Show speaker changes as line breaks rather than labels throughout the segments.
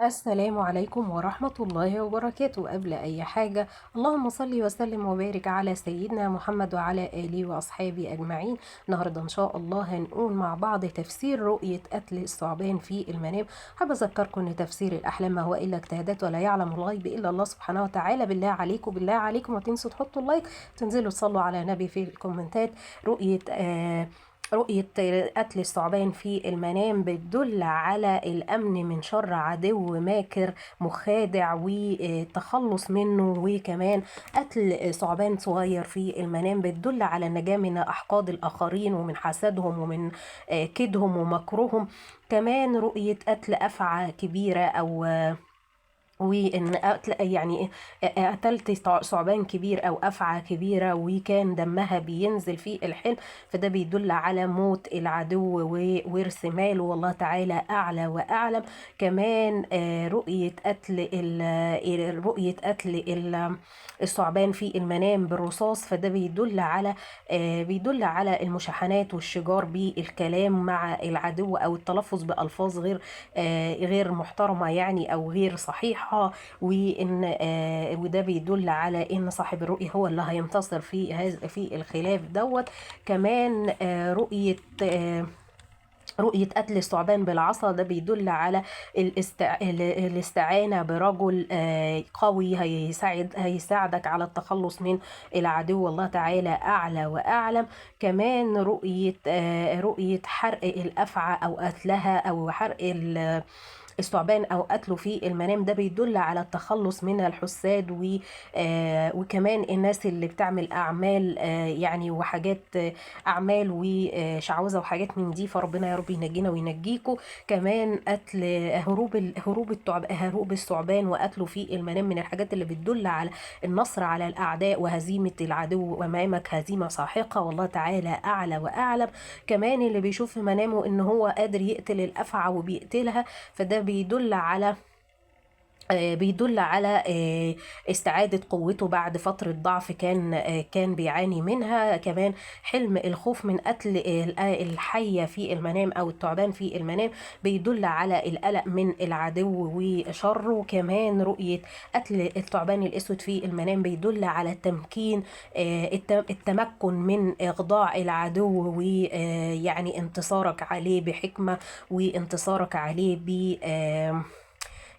السلام عليكم ورحمة الله وبركاته. قبل أي حاجة اللهم صل وسلم وبارك على سيدنا محمد وعلى آله وأصحابه أجمعين. النهاردة إن شاء الله هنقول مع بعض تفسير رؤية قتل الثعبان في المنام. حابة أذكركم إن تفسير الأحلام ما هو إلا اجتهادات ولا يعلم الغيب إلا الله سبحانه وتعالى. بالله عليكم ما تنسوا تحطوا اللايك، تنزلوا تصلوا على النبي في الكومنتات. رؤية قتل الثعبان في المنام بتدل على الأمن من شر عدو ماكر مخادع والتخلص منه، وكمان قتل ثعبان صغير في المنام بتدل على النجاة من أحقاد الآخرين ومن حسدهم ومن كيدهم ومكرهم. كمان رؤية قتل أفعى كبيرة أو وان يعني قتلت ثعبان كبير او افعى كبيره وكان دمها بينزل في الحلم، فده بيدل على موت العدو وورث ماله، والله تعالى اعلى واعلم. كمان رؤيه قتل الثعبان في المنام بالرصاص، فده بيدل على المشاحنات والشجار بالكلام مع العدو او التلفظ بالفاظ غير محترمه يعني او غير صحيحه. وده بيدل على ان صاحب الرؤية هو اللي هينتصر في الخلاف دوت. كمان رؤية قتل الثعبان بالعصا، ده بيدل على الاستعانة برجل قوي هيساعدك على التخلص من العدو، والله تعالى أعلى وأعلم. كمان رؤية حرق الأفعى أو قتلها أو حرق الثعبان او قتله في المنام، ده بيدل على التخلص من الحساد وكمان الناس اللي بتعمل اعمال يعني وحاجات اعمال وشعوذه وحاجات من دي، فربنا يا رب ينجينا وينجيكم. كمان قتل هروب الثعبان وقتله في المنام من الحاجات اللي بتدل على النصر على الاعداء وهزيمه العدو امامك هزيمه ساحقه، والله تعالى اعلى واعلم. كمان اللي بيشوف في منامه ان هو قادر يقتل الافعى وبيقتلها، فده بيدل على استعادة قوته بعد فترة ضعف كان بيعاني منها. كمان حلم الخوف من قتل الحية في المنام أو الثعبان في المنام بيدل على القلق من العدو وشره. كمان رؤية قتل الثعبان الأسود في المنام بيدل على التمكن من إخضاع العدو ويعني انتصارك عليه بحكمة وانتصارك عليه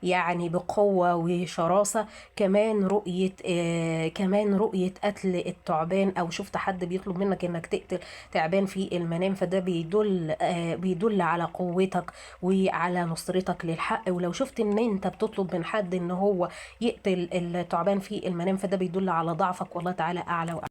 يعني بقوة وشراسة. كمان رؤية قتل الثعبان أو شفت حد بيطلب منك إنك تقتل تعبان في المنام، فده بيدل على قوتك وعلى نصرتك للحق. ولو شفت إن أنت بتطلب من حد إن هو يقتل الثعبان في المنام، فده بيدل على ضعفك، والله تعالى أعلى وأعلى.